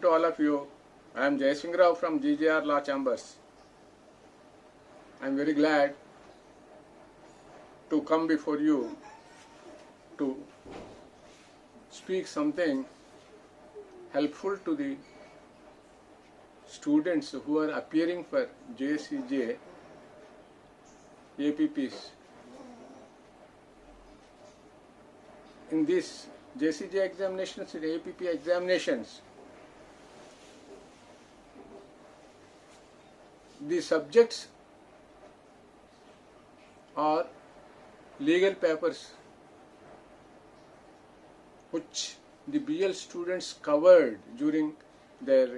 to all of you. I am Gjr Jcj from GJR Law Chambers. I am very glad to come before you to speak something helpful to the students who are appearing for Gjr Jcj Ipc's. In this Gjr Jcj examinations and APP examinations, the subjects are legal papers which the BL students covered during their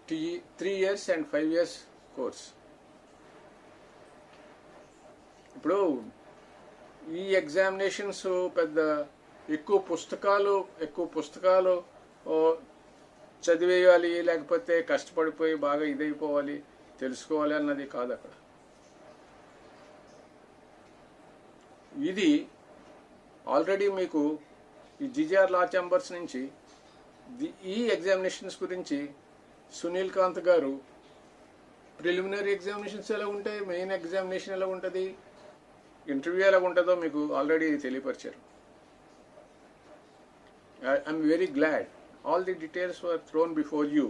3 years and 5 years course. ఇప్పుడు ఈ examinations పెద్ద ఎక్కువ పుస్తకాలు చదివేయాలి, లేకపోతే కష్టపడిపోయి బాగా ఇదైపోవాలి, తెలుసుకోవాలి అన్నది కాదు. అక్కడ ఇది ఆల్రెడీ మీకు ఈ జీజేఆర్ లా ఛాంబర్స్ నుంచి ఈ ఎగ్జామినేషన్స్ గురించి సునీల్ కాంత్ గారు ప్రిలిమినరీ ఎగ్జామినేషన్స్ ఎలా ఉంటాయి, మెయిన్ ఎగ్జామినేషన్ ఎలా ఉంటుంది, ఇంటర్వ్యూ ఎలా ఉంటుందో మీకు ఆల్రెడీ తెలియపరిచారు. I'm very glad all the details were thrown before you.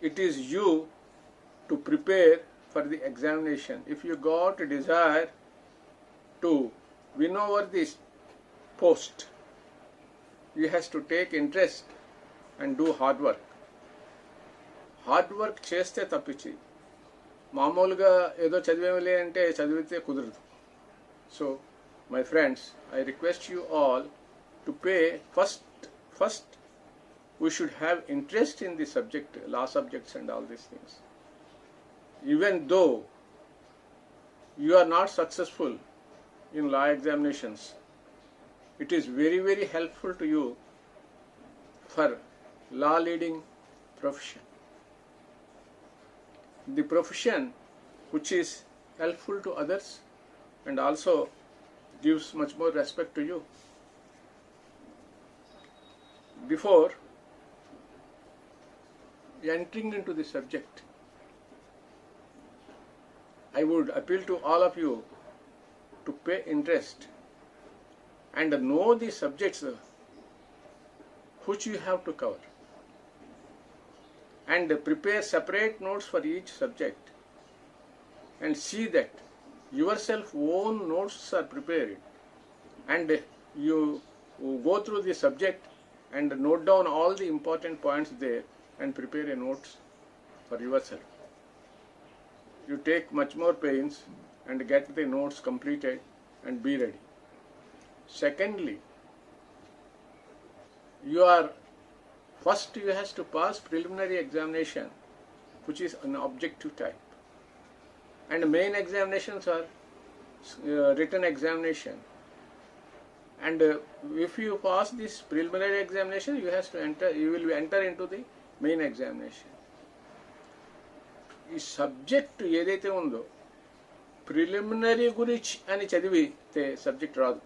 It is you to prepare for the examination. If you got a desire to win over this post, you has to take interest and do hard work. Hard work చేస్తే తప్పించి మామూలుగా ఏదో చదివేమలే అంటే చదివితే కుదరదు. So my friends, I request you all to pay first we should have interest in the subject, law subjects and all these things. Even though you are not successful in law examinations, it is very, very helpful to you for law leading profession. The profession which is helpful to others and also gives much more respect to you. Before entering into the subject, I would appeal to all of you to pay interest and know the subjects which you have to cover, and prepare separate notes for each subject, and see that yourself own notes are prepared, and you go through the subject and note down all the important points there and prepare a notes for yourself. You take much more pains and get the notes completed and be ready. Secondly, you has to pass preliminary examination, which is an objective type, and main examinations are written examination. And if you pass this preliminary examination, you will enter into the main examination. ఈ subject ఏదైతే ఉందో preliminary గురించి అని చదివితే subject రాదు.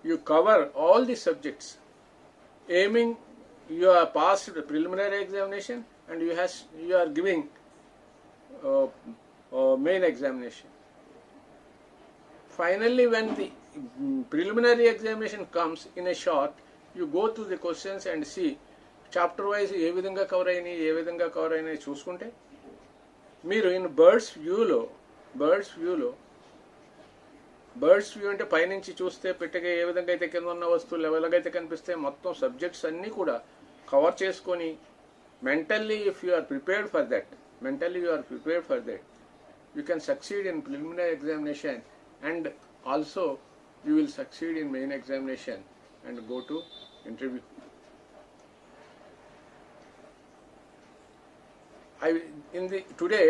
You cover all the subjects aiming you are passed preliminary examination and you are giving main examination. Finally, when the preliminary examination comes in a short, you go through the questions and see chapter wise ఏ విధంగా cover అయినాయి చూసుకుంటే మీరు in birds view అంటే పైనుంచి చూస్తే పెట్టగా ఏ విధంగా అయితే కింద ఉన్న వస్తువులు ఎలాగైతే కనిపిస్తే మొత్తం సబ్జెక్ట్స్ అన్నీ కూడా కవర్ చేసుకొని mentally if you are prepared for that, you can succeed in preliminary examination, and also you will succeed in main examination and go to interview. Today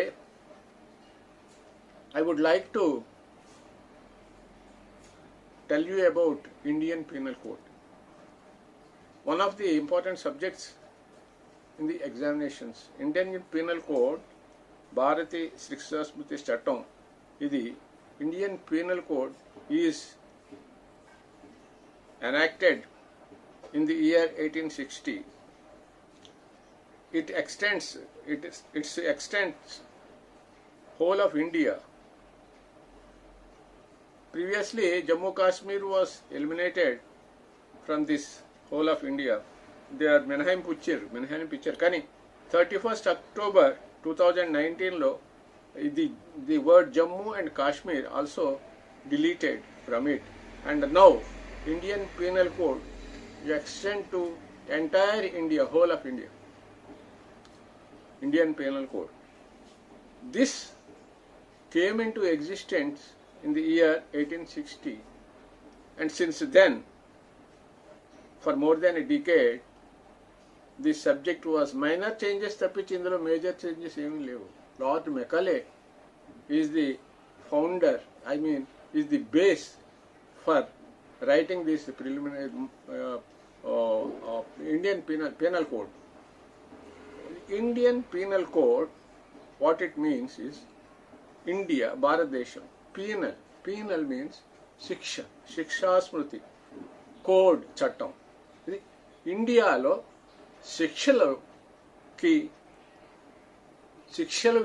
I would like to tell you about Indian Penal Code. One of the important subjects in the examinations. Indian Penal Code, Bharati Shiksha Smriti Chattam, idi Indian Penal Code is enacted in the year 1860. It extends whole of India. Previously, Jammu Kashmir was eliminated from this whole of India. They are minhaim kani 31st October 2019 lo the word Jammu and Kashmir also deleted from it, and now Indian Penal Code extend to entire India, whole of India. Indian Penal Code. This came into existence in the year 1860, and since then, for more than a decade, this subject was minor changes తప్పించి ఇందులో major changes ఏమీ లేవు. Lord Macaulay is the founder, is the base for writing this preliminary Indian Penal Code. Indian Penal Code, what it means is India, Bharatdesham. Penal means Shiksha, Shiksha Smriti, Code, Chattam. ఇండియాలో శిక్షలు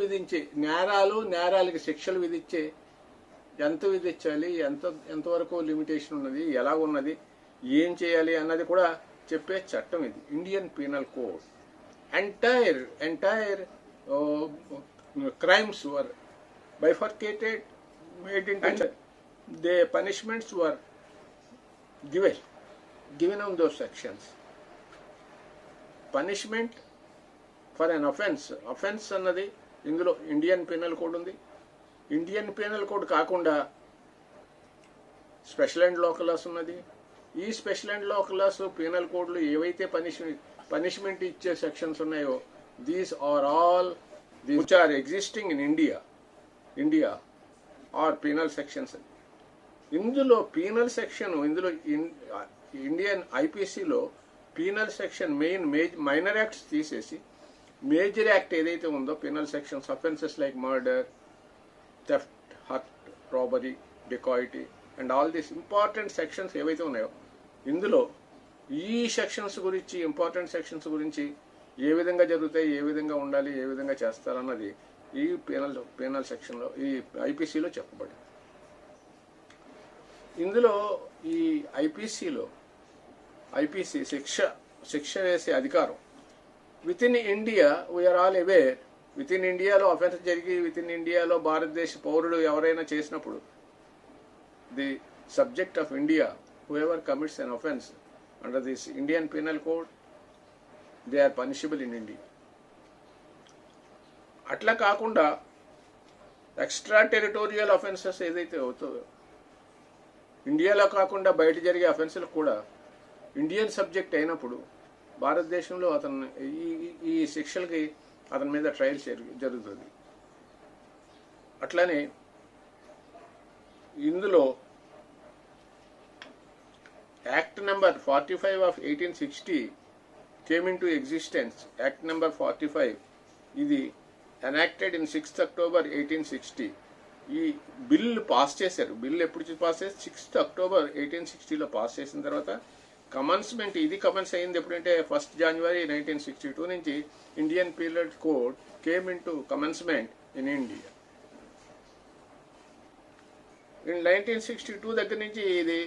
విధించే నేరాలకి శిక్షలు విధించే ఎంత విధించాలి, ఎంతవరకు limitation ఉన్నది, ఎలా ఉన్నది, ఏం చేయాలి అన్నది కూడా చెప్పే చట్టం ఇది, Indian penal code. Entire crimes were bifurcated, made into, the punishments were given on those sections. Punishment for an offense అన్నది ఇందులో ఇండియన్ పీనల్ కోడ్ ఉంది. ఇండియన్ పీనల్ కోడ్ కాకుండా స్పెషల్ అండ్ లా క్లాస్ ఉన్నది. ఈ special and law class penal కోడ్లు ఏవైతే punishment ఇచ్చే sections ఉన్నాయో, these are all which are existing in India are penal sections. ఇందులో పీనల్ సెక్షన్, ఇందులో ఇండియన్ ఐపీసీలో పీనల్ సెక్షన్ మైనర్ యాక్ట్స్ తీసేసి మేజర్ యాక్ట్ ఏదైతే ఉందో penal sections, offences like murder, theft, hurt, robbery, dacoity and all these important sections ఏవైతే ఉన్నాయో, ఇందులో ఈ సెక్షన్స్ గురించి, ఇంపార్టెంట్ సెక్షన్స్ గురించి ఏ విధంగా జరుగుతాయి, ఏ విధంగా ఉండాలి, ఏ విధంగా చేస్తారన్నది ఈ పీనల్ సెక్షన్లో, ఈ ఐపీసీలో చెప్పబడింది. ఇందులో ఈ ఐపీసీ శిక్ష వేసే అధికారం within India, we are all aware, within ఇండియాలో అఫెన్స్ జరిగి విత్ ఇన్ ఇండియాలో భారతదేశ పౌరుడు ఎవరైనా చేసినప్పుడు, the subject of India, whoever commits an offence under this Indian penal code, they are punishable in India. అట్లా కాకుండా ఎక్స్ట్రా టెరిటోరియల్ అఫెన్సెస్ ఏదైతే అవుతుందో, ఇండియాలో కాకుండా బయట జరిగే అఫెన్సులకు కూడా ఇండియన్ సబ్జెక్ట్ అయినప్పుడు భారతదేశంలో అతను ఈ శిక్షలకి అతని మీద ట్రయల్స్ జరుగుతుంది. అట్లానే ఇందులో act number 45 of 1860 came in to existence. Act number 45 ఇది ఎనాక్టెడ్ ఇన్ 6th October 1860. ఈ బిల్లు పాస్ చేశారు. బిల్లు ఎప్పుడు పాస్ చేసి 6th October 1860లో పాస్ చేసిన తర్వాత కమన్స్మెంట్, ఇది కమన్స్ అయింది ఎప్పుడంటే 1st January 1962 నుంచి Indian penal code came in to commencement in India. In 1962 దగ్గర నుంచి ఇది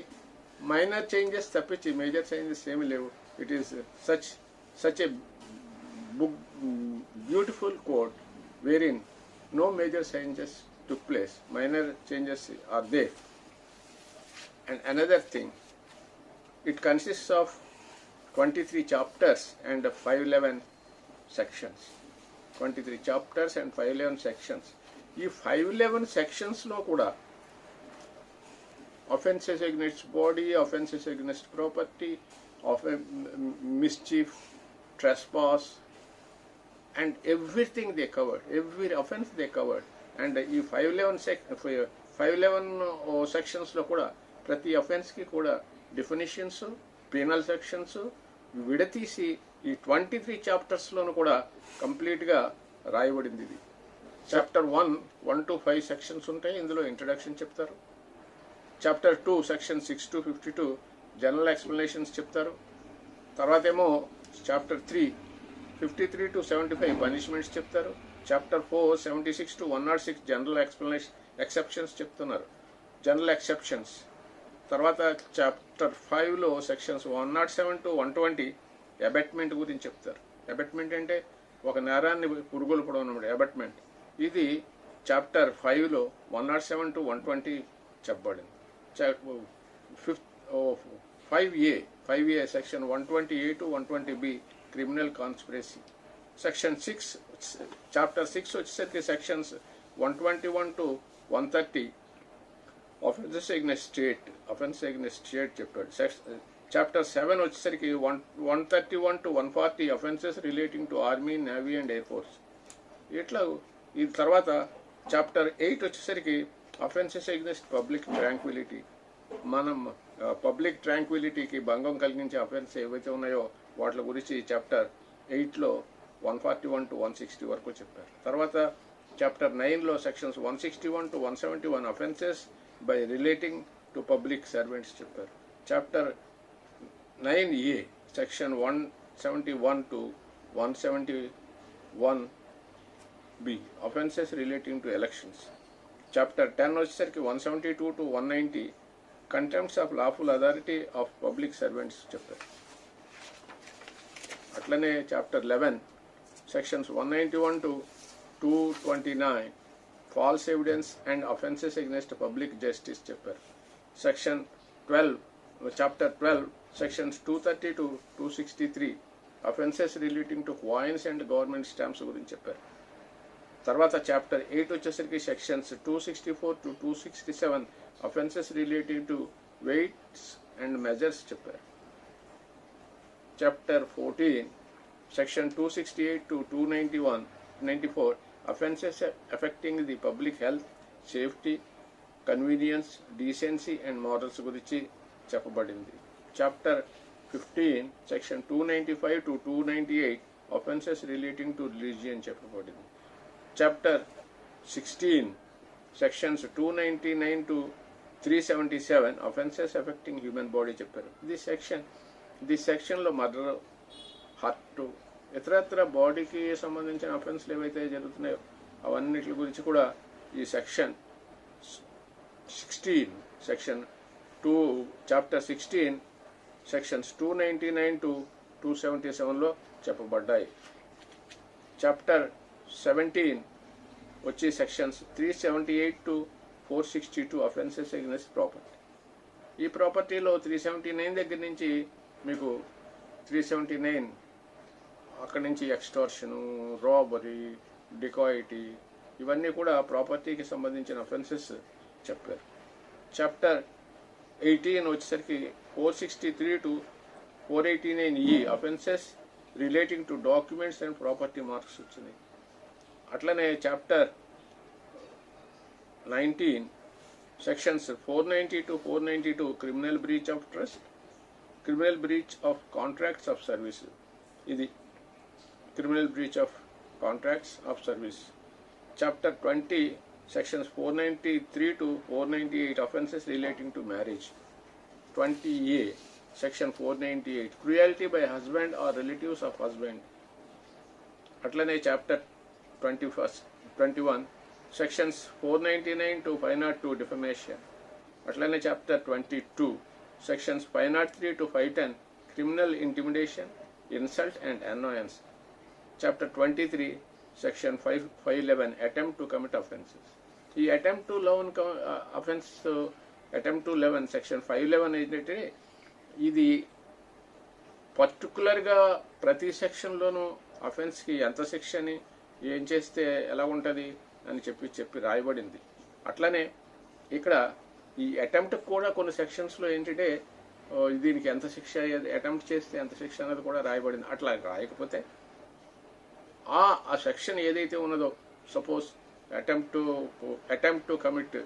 మైనర్ చేంజెస్ తప్పించి మేజర్ చేంజెస్ ఏమీ లేవు. It is such a beautiful code wherein no major changes took place, minor changes are there. And another thing, it consists of 23 chapters and 511 sections. 23 chapters and 511 sections. ఈ 511 sections లో కూడా offenses against body, offenses against property, mischief, trespass, and everything they covered, every offense they covered. And ఈ 511 sections లో కూడా ప్రతి offence కి కూడా definitions, penal sections విడతీసి ఈ 23 చాప్టర్స్ లోను కూడా కంప్లీట్ గా రాయబడింది. ఇది Chapter 1 to 5 సెక్షన్స్ ఉంటాయి. ఇందులో ఇంట్రడక్షన్ చెప్తారు. Chapter 2 Section 6 to 52 general explanations చెప్తారు. తర్వాత ఏమో చాప్టర్ 3 53 to 75 పనిష్మెంట్స్ చెప్తారు. చాప్టర్ 4 76 to 106 జనరల్ ఎక్సెప్షన్స్ చెప్తున్నారు, జనరల్ ఎక్సెప్షన్స్. తర్వాత చాప్టర్ 5లో సెక్షన్స్ 107 to 120 అబెట్మెంట్ గురించి చెప్తారు. అబెట్మెంట్ అంటే ఒక నేరాన్ని పురుగొల్పడం అన్నమాట, అబెట్మెంట్. ఇది చాప్టర్ 5లో 107 to 120 చెప్పబడింది. 5A section 120A to 120B criminal conspiracy. Section 6 chapter 6 వచ్చేసరికి sections 121 to 130 offences against state చెప్పాడు. చాప్టర్ 7 వచ్చేసరికి 131 to 140 offences relating to army, navy and air force. ఇట్లా ఈ తర్వాత చాప్టర్ 8 వచ్చేసరికి అఫెన్సెస్ ఎగ్నెస్ట్ పబ్లిక్ ట్రాంక్విలిటీ. మనం public ట్రాంక్విలిటీకి భంగం కలిగించే అఫెన్స్ ఏవైతే ఉన్నాయో వాటి గురించి చాప్టర్ 8లో 141 to 160 వరకు చెప్పారు. తర్వాత చాప్టర్ 9లో sections 161 to 171 offences by relating to public servants చెప్పారు. Chapter 9A section 171 to 171B offences relating to elections. Chapter 10 వచ్చేసరికి 172 to 190 contempts of lawful authority of public servants చెప్పారు. అట్లనే chapter 11 sections 191 to 229 false evidence and offences against public justice చెప్పారు. Section 12 chapter 12 sections 230 to 263 offences relating to coins and government stamps గురించి చెప్పారు. తర్వాత chapter 8 వచ్చేసరికి sections 264 to 267 offences relating to weights and measures చెప్పారు. Chapter 14 section 268 to 294 offences affecting the public health, safety, convenience, decency and morals గురించి చెప్పబడింది. Chapter 15 section 295 to 298 offences relating to religion చెప్పబడింది. Chapter 16 sections 299 to 377 offences affecting human body చెప్పారు. ఈ సెక్షన్లో murder, hurt, ఇతరత్ర బాడీకి సంబంధించిన అఫెన్స్లు ఏవైతే జరుగుతున్నాయో అవన్నిటి గురించి కూడా ఈ section 16 section 2 chapter 16 sections 299 to 277లో చెప్పబడ్డాయి. చాప్టర్ 17 వచ్చి sections 378 to 462 offences against property. ఈ ప్రాపర్టీలో 379 దగ్గర నుంచి మీకు 379 అక్కడి నుంచి ఎక్స్టార్షను, రాబరీ, డికాయిటీ ఇవన్నీ కూడా ప్రాపర్టీకి సంబంధించిన అఫెన్సెస్ చెప్పారు. చాప్టర్ 18 వచ్చేసరికి 463 to 489E offences relating to documents and property marks వచ్చింది. అట్లనే chapter 19 sections 490 to 492 criminal breach of trust, criminal breach of contracts of service. ఇది criminal breach of contracts of service. Chapter 20 sections 493 to 498 offences relating to marriage. 20A section 498 cruelty by husband or relatives of husband. అట్లనే chapter 21 sections 499 to 502 defamation. అట్లనే chapter 22 sections 503 to 510 criminal intimidation, insult and annoyance. Chapter 23 section 511 attempt to commit offences. ఈ attempt to love offence attempt to 11 section 511 ఏంటంటే ఇది పర్టికులర్గా ప్రతి సెక్షన్లోనూ అఫెన్స్కి ఎంత శిక్షని, ఏం చేస్తే ఎలా ఉంటుంది అని చెప్పి రాయబడింది. అట్లనే ఇక్కడ ఈ అటెంప్ట్ కూడా కొన్ని సెక్షన్స్లో ఏంటంటే దీనికి ఎంత శిక్ష, అటెంప్ట్ చేస్తే ఎంత శిక్ష అనేది కూడా రాయబడింది. అట్లా రాయకపోతే ఆ సెక్షన్ ఏదైతే ఉన్నదో, suppose attempt to commit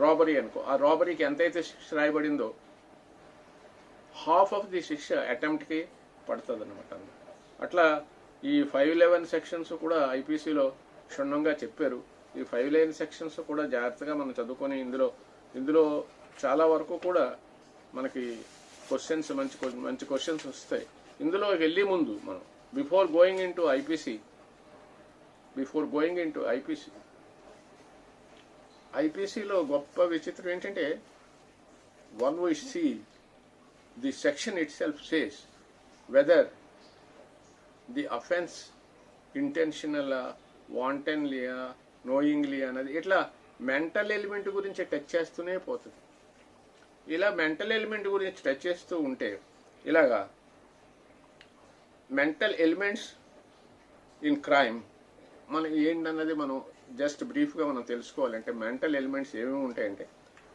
robbery అనుకో, ఆ రాబరీకి ఎంతైతే శిక్ష రాయబడిందో హాఫ్ ఆఫ్ ది శిక్ష అటెంప్ట్కి పడుతుంది అనమాట. అట్లా ఈ 511 సెక్షన్స్ కూడా ఐపీసీలో క్షుణ్ణంగా చెప్పారు. ఈ 511 సెక్షన్స్ కూడా జాగ్రత్తగా మనం చదువుకొని ఇందులో చాలా వరకు కూడా మనకి క్వశ్చన్స్ మంచి క్వశ్చన్స్ వస్తాయి. ఇందులో వెళ్ళే ముందు మనం బిఫోర్ గోయింగ్ ఇన్ టు ఐపీసీలో గొప్ప విచిత్రం ఏంటంటే, once we see the section itself says whether the offence intentional, wantonly, knowingly అన్నది ఇట్లా మెంటల్ ఎలిమెంట్ గురించి టచ్ చేస్తూనే పోతుంది. ఇలా మెంటల్ ఎలిమెంట్ గురించి టచ్ చేస్తూ ఉంటే ఇలాగా మెంటల్ ఎలిమెంట్స్ ఇన్ క్రైమ్ మనం ఏంటన్నది మనం జస్ట్ బ్రీఫ్గా మనం తెలుసుకోవాలంటే, మెంటల్ ఎలిమెంట్స్ ఏమేమి ఉంటాయంటే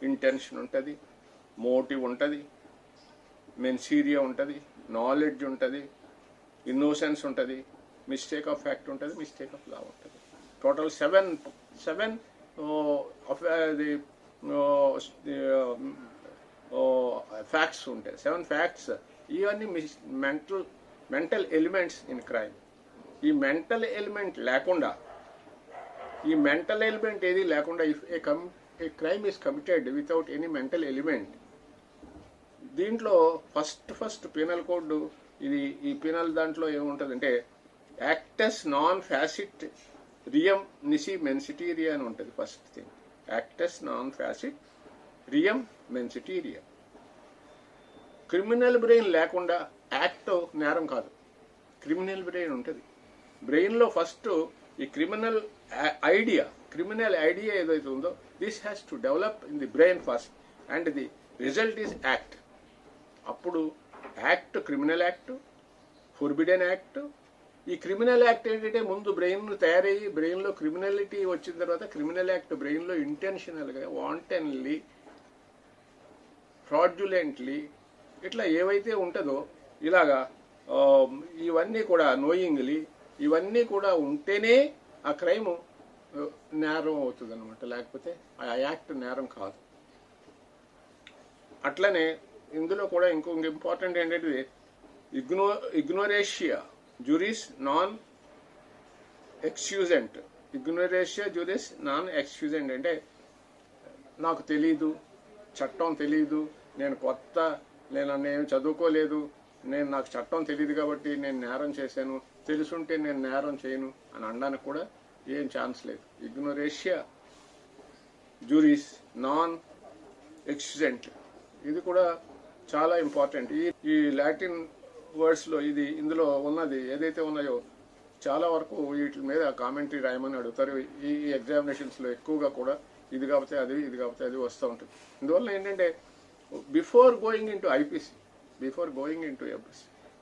ఇంటెన్షన్ ఉంటుంది, మోటివ్ ఉంటుంది, మెన్సీరియా ఉంటుంది, నాలెడ్జ్ ఉంటుంది, ఇన్నోసెన్స్ ఉంటుంది, మిస్టేక్ ఆఫ్ ఫ్యాక్ట్ ఉంటుంది, మిస్టేక్ ఆఫ్ లా ఉంటుంది. టోటల్ సెవెన్ ఫ్యాక్ట్స్ ఉంటాయి. 7 ఫ్యాక్ట్స్. ఇవన్నీ మెంటల్ ఎలిమెంట్స్ ఇన్ క్రైమ్. ఈ మెంటల్ ఎలిమెంట్ ఏది లేకుండా if A crime is committed without any mental element, దీంట్లో ఫస్ట్ పీనల్ కోడ్ ఇది. ఈ పీనల్ దాంట్లో ఏముంటుందంటే యాక్టస్ నాన్ ఫ్యాసిట్ రియం నిసి మెన్సిటీరియా అని ఉంటుంది. ఫస్ట్ థింగ్ యాక్టస్ నాన్ ఫ్యాసిట్ రియం మెన్సిటీరియా. క్రిమినల్ బ్రెయిన్ లేకుండా యాక్ట్ నేరం కాదు. క్రిమినల్ బ్రెయిన్ ఉంటుంది. బ్రెయిన్లో ఫస్ట్ ఈ క్రిమినల్ ఐడియా ఏదైతే ఉందో this has to develop in the brain first and the result is act. అప్పుడు act, criminal act, forbidden act. ఈ క్రిమినల్ యాక్ట్ ఏంటంటే ముందు బ్రెయిన్ తయారయ్యి బ్రెయిన్లో క్రిమినాలిటీ వచ్చిన తర్వాత క్రిమినల్ యాక్ట్ బ్రెయిన్లో ఇంటెన్షనల్గా, వాంటన్లీ, ఫ్రాడ్యులెంట్లీ ఇట్లా ఏవైతే ఉంటుందో ఇలాగా ఇవన్నీ కూడా నోయింగ్లీ ఇవన్నీ కూడా ఉంటేనే ఆ క్రైమ్ నేరం అవుతుంది అనమాట. లేకపోతే ఆ యాక్ట్ నేరం కాదు. అట్లనే ఇందులో కూడా ఇంకొక ఇంపార్టెంట్ ఏంటంటే ఇగ్నోరేషియా జురిస్ నాన్ ఎక్స్క్యూజెంట్. ఇగ్నోరేషియా జురిస్ నాన్ ఎక్స్క్యూజెంట్ అంటే నాకు తెలీదు, చట్టం తెలీదు, నేను కొత్త, నేను చదువుకోలేదు, నాకు చట్టం తెలియదు కాబట్టి నేను నేరం చేశాను, తెలుసుంటే నేను నేరం చేయను అని అనడానికి కూడా ఏం ఛాన్స్ లేదు. ఇగ్నోరేషియా జూరిస్ నాన్ ఎక్స్క్యూజెంట్ ఇది కూడా చాలా ఇంపార్టెంట్. ఈ లాటిన్ వర్డ్స్లో ఇందులో ఉన్నది ఏదైతే ఉన్నాయో చాలా వరకు వీటి మీద కామెంటరీ రాయమని అడుగుతారు. ఈ ఎగ్జామినేషన్స్లో ఎక్కువగా కూడా ఇది కాకపోతే అది వస్తూ ఉంటుంది. ఇందువల్ల ఏంటంటే before going in to IPC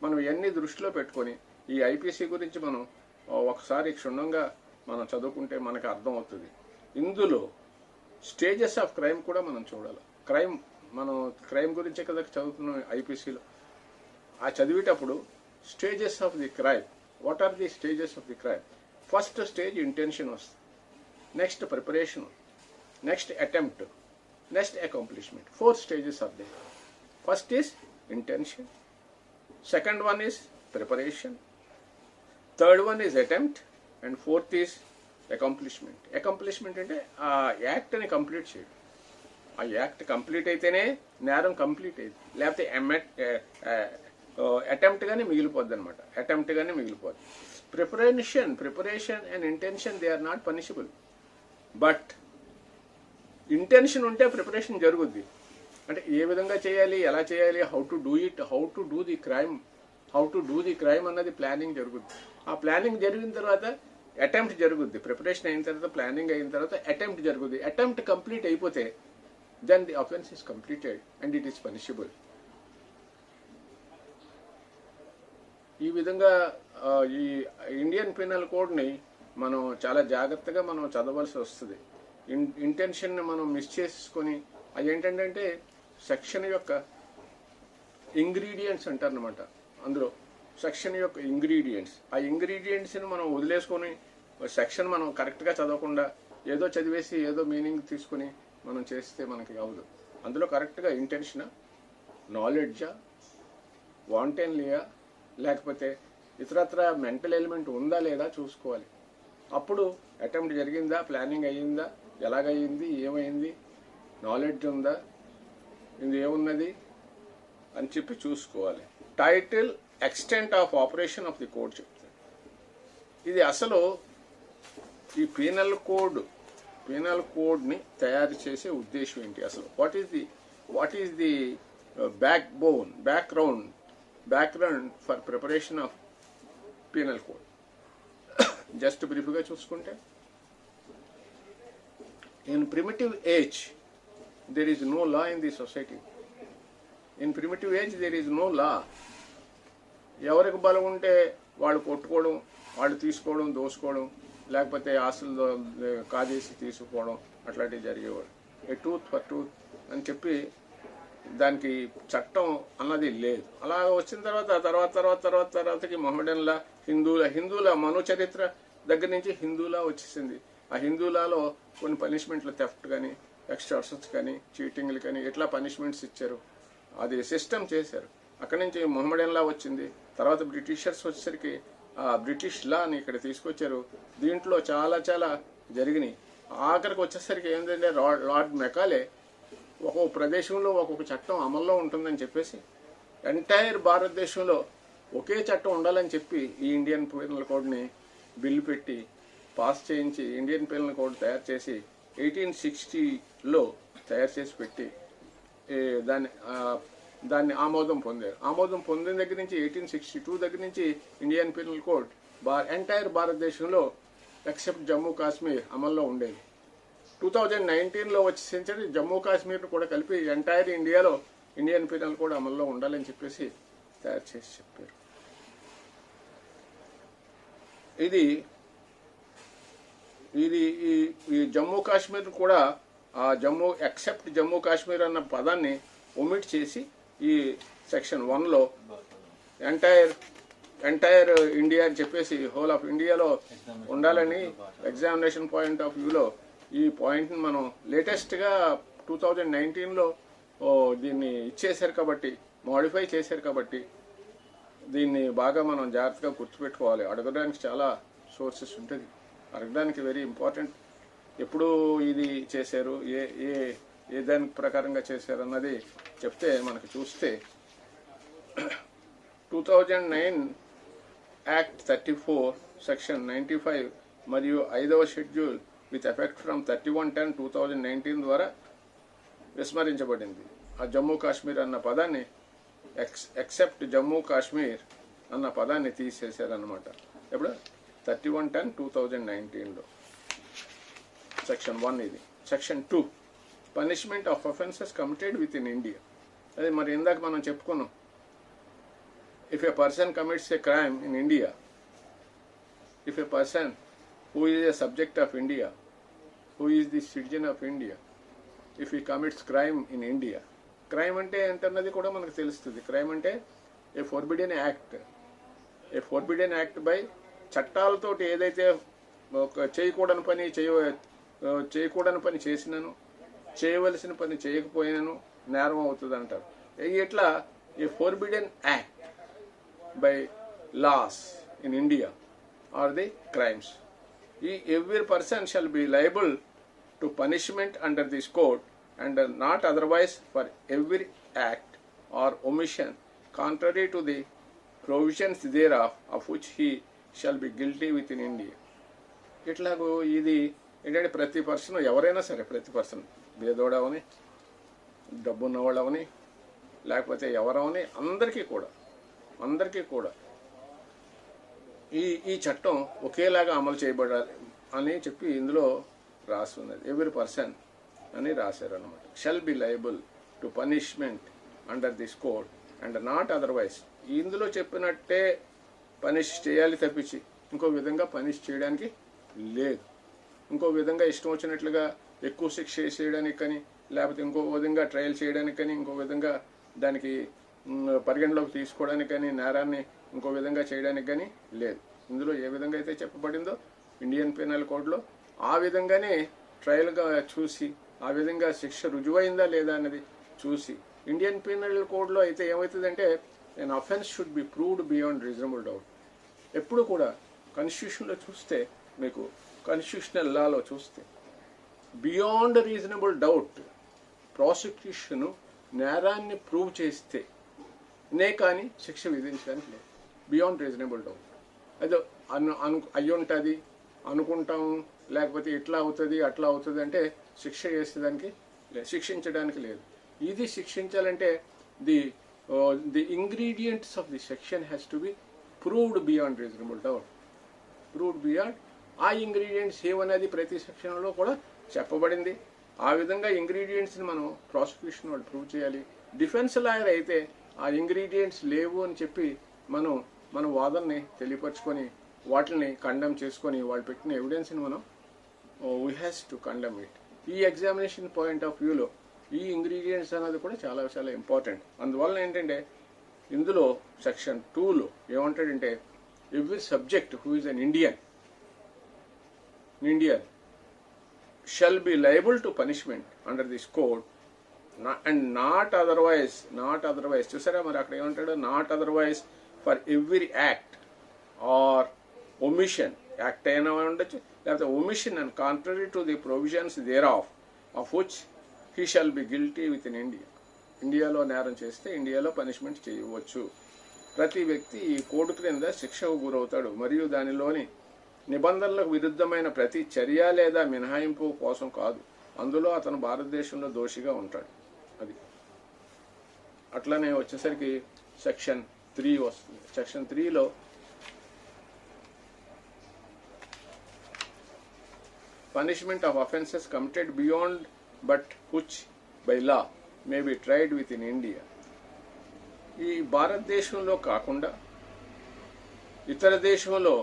మనం ఇవన్నీ దృష్టిలో పెట్టుకొని ఈ ఐపీసీ గురించి మనం ఒకసారి క్షుణ్ణంగా మనం చదువుకుంటే మనకు అర్థం అవుతుంది. ఇందులో స్టేజెస్ ఆఫ్ క్రైమ్ కూడా మనం చూడాలి. మనం క్రైమ్ గురించే కదా చదువుతున్నాం ఐపీసీలో. ఆ చదివేటప్పుడు stages of the crime, what are the stages of the crime? First stage intention వస్తుంది, next preparation, next attempt, next accomplishment. 4 stages are there. First is intention, second one is preparation, third one is attempt, and fourth is accomplishment. Accomplishment అంటే ఆ యాక్ట్ని complete చేయడం. ఆ act complete అయితేనే నేరం complete అయింది, లేకపోతే attempt గానే మిగిలిపోద్ది అనమాట. Preparation and intention they are not punishable. But intention ఉంటే ప్రిపరేషన్ జరుగుద్ది. అంటే ఏ విధంగా చేయాలి, ఎలా చేయాలి, how to do the crime అన్నది ప్లానింగ్ జరుగుద్ది. ఆ ప్లానింగ్ జరిగిన తర్వాత అటెంప్ట్ జరుగుద్ది. ప్రిపరేషన్ అయిన తర్వాత, ప్లానింగ్ అయిన తర్వాత అటెంప్ట్ జరుగుద్ది. అటెంప్ట్ కంప్లీట్ అయిపోతే then the offence is completed and it is punishable. ఈ విధంగా ఈ ఇండియన్ పీనల్ కోడ్ని మనం చాలా జాగ్రత్తగా మనం చదవాల్సి వస్తుంది. ఇంటెన్షన్ మనం మిస్ చేసుకొని అది ఏంటంటే సెక్షన్ యొక్క ఇంగ్రీడియంట్స్ అంటారనమాట. అందులో సెక్షన్ యొక్క ఇంగ్రీడియంట్స్, ఆ ఇంగ్రీడియంట్స్ని మనం వదిలేసుకొని సెక్షన్ మనం కరెక్ట్గా చదవకుండా ఏదో చదివేసి ఏదో మీనింగ్ తీసుకుని మనం చేస్తే మనకి అవ్వదు. అందులో కరెక్ట్గా ఇంటెన్షనా, నాలెడ్జా, వాంటెన్లీయా, లేకపోతే ఇతరత్ర మెంటల్ ఎలిమెంట్ ఉందా లేదా చూసుకోవాలి. అప్పుడు అటెంప్ట్ జరిగిందా, ప్లానింగ్ అయ్యిందా, ఎలాగయ్యింది, ఏమైంది, నాలెడ్జ్ ఉందా, ఇది ఏమున్నది, అని చెప్పి చూసుకోవాలి. Title extent of operation of the code చెప్తారు. ఇది అసలు ఈ పీనల్ కోడ్ని తయారు చేసే ఉద్దేశం ఏంటి, అసలు what is the background for preparation of penal code. Just బ్రీఫ్గా చూసుకుంటే, in primitive age there is no law in the society. In primitive age there is no law. ఎవరికి బలం ఉంటే వాళ్ళు కొట్టుకోవడం, వాళ్ళు తీసుకోవడం, దోసుకోవడం, లేకపోతే ఆస్తులు కాజేసి తీసుకోవడం అట్లాంటివి జరిగేవాడు. ఏ టూత్ ఫర్ టూత్ అని చెప్పి దానికి చట్టం అన్నది లేదు. అలా వచ్చిన తర్వాతకి మొహమ్మడన్లా హిందువుల మను చరిత్ర దగ్గర నుంచి హిందూలా వచ్చేసింది. ఆ హిందూలాలో కొన్ని పనిష్మెంట్లు, థెఫ్ట్ కానీ, ఎక్స్టార్షన్స్ కానీ, చీటింగ్లు కానీ ఇట్లా పనిష్మెంట్స్ ఇచ్చారు. అది సిస్టమ్ చేశారు. అక్కడి నుంచి మొహమ్మడన్ లా వచ్చింది. తర్వాత బ్రిటిషర్స్ వచ్చేసరికి ఆ బ్రిటిష్ లాని ఇక్కడ తీసుకొచ్చారు. దీంట్లో చాలా జరిగినాయి. ఆఖరికి వచ్చేసరికి ఏంటంటే లార్డ్ మెకాలే ఒక్కొక్క ప్రదేశంలో ఒక్కొక్క చట్టం అమల్లో ఉంటుందని చెప్పేసి ఎంటైర్ భారతదేశంలో ఒకే చట్టం ఉండాలని చెప్పి ఈ ఇండియన్ పీనల్ కోడ్ని బిల్లు పెట్టి పాస్ చేయించి ఇండియన్ పీనల్ కోడ్ తయారు చేసి 1860లో తయారు చేసి పెట్టి దాన్ని ఆమోదం పొందారు. ఆమోదం పొందిన దగ్గర నుంచి 1862 దగ్గర నుంచి ఇండియన్ పీనల్ కోడ్ ఎంటైర్ భారతదేశంలో ఎక్సెప్ట్ జమ్మూ కాశ్మీర్ అమల్లో ఉండేది. 2019లో వచ్చేసరికి జమ్మూ కాశ్మీర్ కూడా కలిపి ఎంటైర్ ఇండియాలో ఇండియన్ పీనల్ కోడ్ అమల్లో ఉండాలని చెప్పేసి తయారు చేసి చెప్పారు. ఈ జమ్మూ కాశ్మీర్ కూడా ఆ ఎక్సెప్ట్ జమ్మూ కాశ్మీర్ అన్న పదాన్ని ఒమిట్ చేసి ఈ సెక్షన్ 1లో ఎంటైర్ ఇండియా అని చెప్పేసి హోల్ ఆఫ్ ఇండియాలో ఉండాలని ఎగ్జామినేషన్ పాయింట్ ఆఫ్ వ్యూలో ఈ పాయింట్ని మనం లేటెస్ట్గా 2019లో దీన్ని ఇచ్చేశారు కాబట్టి, మోడిఫై చేశారు కాబట్టి దీన్ని బాగా మనం జాగ్రత్తగా గుర్తుపెట్టుకోవాలి. అడగడానికి చాలా సోర్సెస్ ఉంటుంది, అడగడానికి వెరీ ఇంపార్టెంట్. ఎప్పుడు ఇది చేశారు, ఏ దాని ప్రకారంగా చేశారు అన్నది చెప్తే మనకు చూస్తే 2009 యాక్ట్ 34 సెక్షన్ 95 మరియు 5వ షెడ్యూల్ విత్ ఎఫెక్ట్ ఫ్రమ్ 31/10/2019 ద్వారా విస్మరించబడింది. ఆ జమ్మూ కాశ్మీర్ అన్న పదాన్ని ఎక్సెప్ట్ జమ్మూ కాశ్మీర్ అన్న పదాన్ని తీసేశారన్నమాట. ఎప్పుడు 31/10/2019లో సెక్షన్ 1 ఇది. Section 2 punishment of offences committed with in India. అది మరి ఇందాక మనం చెప్పుకున్నాం. If a person commits a crime in India, if a person who is a subject of India, who is the citizen of India, if he commits crime in India. Crime అంటే ఏంటన్నది కూడా మనకు తెలుస్తుంది. క్రైమ్ అంటే ఏ forbidden act by చట్టాలతోటి ఏదైతే ఒక చేయకూడని పని చేసినాను, చేయవలసిన పని చేయకపోయినాను నేరం అవుతుంది అంటారు. ఇట్లా ఏ forbidden act by laws in India are the crimes. Every person shall be liable to punishment under this code and not otherwise for every act or omission contrary to the provisions thereof of which he shall be guilty within India. ఇట్లాగో ఇది ఏంటంటే ప్రతి person, ఎవరైనా సరే ప్రతి person, బేదోడవని, డబ్బు ఉన్నవాళ్ళవని, లేకపోతే ఎవరవని, అందరికీ కూడా ఈ చట్టం ఒకేలాగా అమలు చేయబడాలి అని చెప్పి ఇందులో రాస్తున్నది. ఎవ్రీ పర్సన్ అని రాశారనమాట. Shall be liable to punishment under this code and not otherwise. ఇందులో చెప్పినట్టే పనిష్ చేయాలి తప్పించి ఇంకో విధంగా పనిష్ చేయడానికి లేదు. ఇంకో విధంగా ఇష్టం వచ్చినట్లుగా ఎక్కువ శిక్ష చేయడానికి కానీ, లేకపోతే ఇంకో విధంగా ట్రయల్ చేయడానికి కానీ, ఇంకో విధంగా దానికి పరిగణలోకి తీసుకోవడానికి కానీ, నేరాన్ని ఇంకో విధంగా చేయడానికి కానీ లేదు. ఇందులో ఏ విధంగా అయితే చెప్పబడిందో ఇండియన్ పీనల్ కోడ్లో ఆ విధంగానే ట్రయల్గా చూసి, ఆ విధంగా శిక్ష రుజువైందా లేదా అన్నది చూసి, ఇండియన్ పీనల్ కోడ్లో అయితే ఏమవుతుందంటే an offense should be proved beyond reasonable doubt. ఎప్పుడు కూడా కాన్స్టిట్యూషన్లో చూస్తే, మీకు కాన్స్టిట్యూషనల్ లాలో చూస్తే బియాండ్ రీజనబుల్ డౌట్ ప్రాసిక్యూషను నేరాన్ని ప్రూవ్ చేస్తే నే కానీ శిక్ష విధించడానికి లేదు. Beyond reasonable doubt. అదో అయ్యి ఉంటుంది అనుకుంటాం, లేకపోతే ఇట్లా అవుతుంది అట్లా అవుతుంది అంటే శిక్ష చేసేదానికి లేదు, శిక్షించడానికి లేదు. ఇది శిక్షించాలంటే the ingredients of the section has to be proved beyond reasonable doubt. Proved beyond ఆ ఇంగ్రీడియంట్స్ ఏమనేది ప్రతి సెక్షన్లో కూడా చెప్పబడింది. ఆ విధంగా ఇంగ్రీడియంట్స్ని మనం ప్రాసిక్యూషన్ వాళ్ళు ప్రూవ్ చేయాలి. డిఫెన్స్ లాయర్ అయితే ఆ ఇంగ్రీడియంట్స్ లేవు అని చెప్పి మన వాదనని తెలియపరచుకొని వాటిని కండెమ్ చేసుకొని వాళ్ళు పెట్టిన ఎవిడెన్స్ని మనం we has to condemn it. ఈ ఎగ్జామినేషన్ పాయింట్ ఆఫ్ వ్యూలో ఈ ఇంగ్రీడియంట్స్ అనేది కూడా చాలా చాలా ఇంపార్టెంట్. అందువల్ల ఏంటంటే ఇందులో సెక్షన్ 2లో ఏమంటాడంటే every subject who is an Indian shall be liable to punishment under this code and not otherwise. చూసారా మరి అక్కడ ఏమంటాడు? Not otherwise for every act or omission, act అయినా ఉండొచ్చు లేకపోతే omission and contrary to the provisions thereof which he shall be guilty within India. ఇండియాలో నేరం చేస్తే ఇండియాలో పనిష్మెంట్ చేయవచ్చు. ప్రతి వ్యక్తి ఈ కోడ్ క్రింద శిక్షకు గురవుతాడు మరియు దానిలోని నిబంధనలకు విరుద్ధమైన ప్రతి చర్య లేదా మినహాయింపు కోసం కాదు. అందులో అతను భారతదేశంలో దోషిగా ఉంటాడు. అది అట్లనే వచ్చేసరికి సెక్షన్ 3 వస్తుంది. సెక్షన్ 3లో punishment of offences committed beyond but which by law may be tried within India. ఈ భారతదేశంలో కాకుండా ఇతర దేశంలో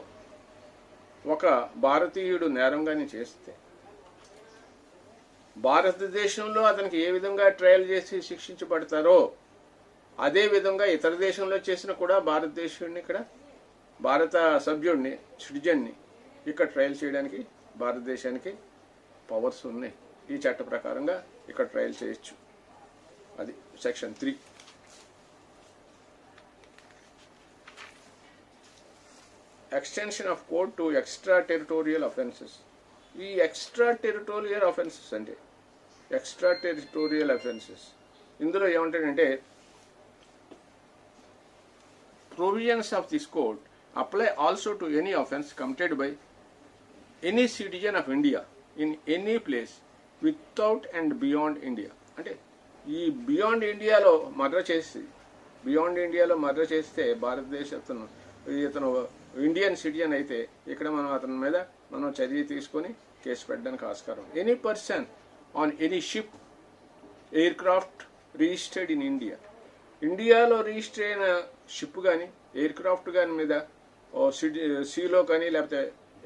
ఒక భారతీయుడు నేరంగాని చేస్తే భారతదేశంలో అతనికి ఏ విధంగా ట్రయల్ చేసి శిక్షించబడతారో అదే విధంగా ఇతర దేశంలో చేసిన కూడా భారతదేశుడిని ఇక్కడ భారత సభ్యుడిని సిటిజన్ని ఇక్కడ ట్రయల్ చేయడానికి భారతదేశానికి పవర్స్ ఉన్నాయి. ఈ చట్ట ప్రకారంగా ఇక్కడ ట్రయల్ చేయొచ్చు. అది section 3. Extension of code to extra territorial offences. ఈ ఎక్స్ట్రా టెరిటోరియల్ అఫెన్సెస్ అంటే ఎక్స్ట్రా టెరిటోరియల్ అఫెన్సెస్ ఇందులో ఏమంటాడంటే provisions of this code apply also to any offence committed by any citizen of India in any place without and beyond India. అంటే ఈ beyond ఇండియాలో murder చేస్తే భారతదేశ ఇతను ఇండియన్ సిటిజన్ అయితే ఇక్కడ అతని మీద చర్య తీసుకొని కేసు పెట్టడానికి ఆస్కారం. Any person on any ship air craft registered in India. ఇండియాలో రిజిస్టర్ అయిన షిప్ కానీ ఎయిర్ క్రాఫ్ట్ కానీ మీద సీలో కానీ లేకపోతే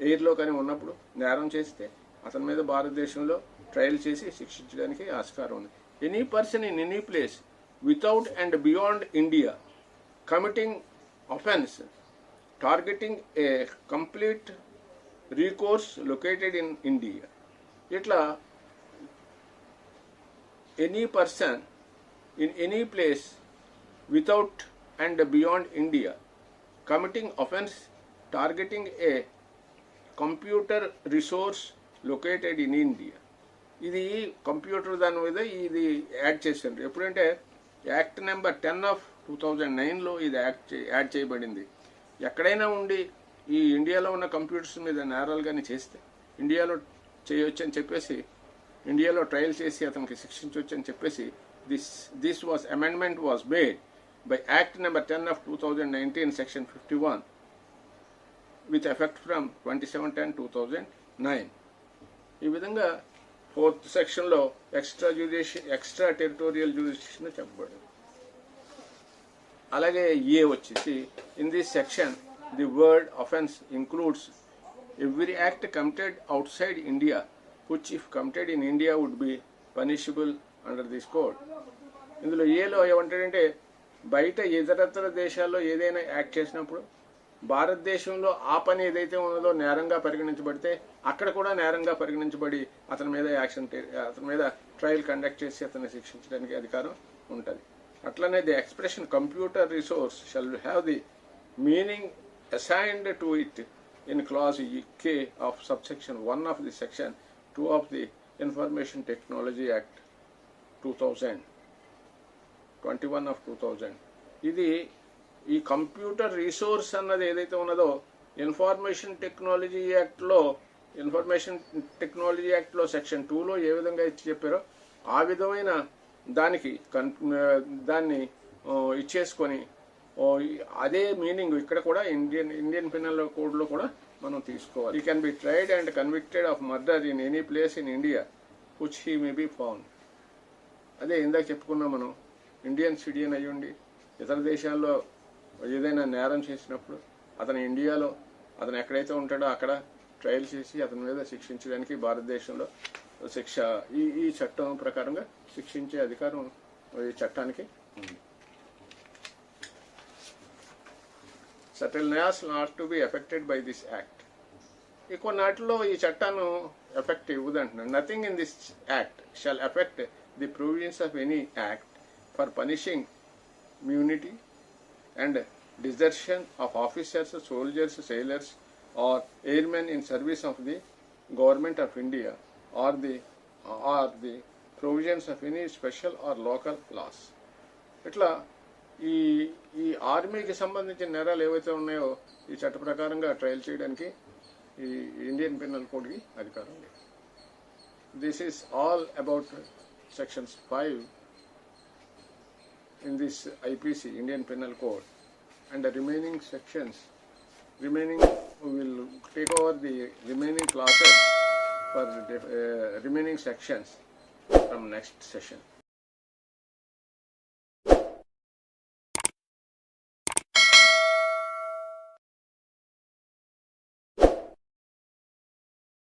ఎయిర్లో కానీ ఉన్నప్పుడు నేరం చేస్తే అతని మీద భారతదేశంలో ట్రయల్ చేసి శిక్షించడానికి ఆస్కారం ఉంది. Any person in any place without and beyond India committing offence targeting a complete recourse located in India. ఇట్లా any person in any place without and beyond India committing offence targeting a computer resource located in India. ఇది computer దాని మీద ఇది add చేశారు. ఎప్పుడంటే act number 10/2009లో ఇది add చేయబడింది. ఎక్కడైనా ఉండి ఈ ఇండియాలో ఉన్న కంప్యూటర్స్ మీద నేరాలు కానీ చేస్తే ఇండియాలో చేయొచ్చు అని చెప్పేసి ఇండియాలో ట్రయల్ చేసి అతనికి శిక్షించవచ్చు అని చెప్పేసి this was amendment was made by act number 10/2019 section 51 with effect from 27/10/2009. ఈ విధంగా 4th సెక్షన్లో ఎక్స్ట్రా టెరిటోరియల్ జ్యూరిడిక్షన్ చెప్పబడింది. అలాగే ఏ వచ్చేసి in this section the word offence includes every act committed outside India which if committed in India would be punishable under this code. ఇందులో ఏలో ఏమంటాడంటే బయట ఇతరత్ర దేశాల్లో ఏదైనా యాక్ట్ చేసినప్పుడు భారతదేశంలో ఆ పని ఏదైతే ఉన్నదో నేరంగా పరిగణించబడితే అక్కడ కూడా నేరంగా పరిగణించబడి అతని మీద ట్రయల్ కండక్ట్ చేసి అతన్ని శిక్షించడానికి అధికారం ఉంటుంది. అట్లనే the expression computer resource shall have the meaning assigned to it in clause K of subsection 1 of the section 2 of the information technology act 2000 21 of 2000. ఇది ఈ కంప్యూటర్ రిసోర్స్ అన్నది ఏదైతే ఉన్నదో ఇన్ఫర్మేషన్ టెక్నాలజీ యాక్ట్లో సెక్షన్ 2లో ఏ విధంగా ఇచ్చి చెప్పారో ఆ విధమైన దానికి దాన్ని ఇచ్చేసుకొని అదే మీనింగ్ ఇక్కడ కూడా ఇండియన్ పెనల్ కోడ్లో కూడా మనం తీసుకోవాలి. He can be tried and convicted of murder in any place in India which he may be found. అదే ఇందాక చెప్పుకున్నాం మనం, ఇండియన్ సిటిజన్ అయ్యుండి ఇతర దేశాల్లో ఏదైనా నేరం చేసినప్పుడు ఇండియాలో అతను ఎక్కడైతే ఉంటాడో అక్కడ ట్రయల్ చేసి అతని మీద శిక్షించడానికి భారతదేశంలో ఈ చట్టం ప్రకారంగా శిక్షించే అధికారం ఈ చట్టానికి ఉంది. Certain laws not to be affected by this act. ఈ కొన్నాటిలో ఈ చట్టాన్ని ఎఫెక్ట్ ఇవ్వదంటున్నాడు. Nothing in this act shall affect the provisions of any act for punishing immunity and desertion of officers, soldiers, sailors or airmen in service of the government of India or the provisions of any special or local laws. ఇట్లా ఈ ఆర్మీకి సంబంధించిన నేరాలు ఏవైతే ఉన్నాయో ఈ చట్ట ప్రకారంగా ట్రయల్ చేయడానికి ఈ ఇండియన్ పెనల్ కోడ్కి అధికారం లేదు. This is all about sections 5 in this IPC, Indian Penal Code, and the remaining sections, we will take over the remaining clauses for remaining sections from next session.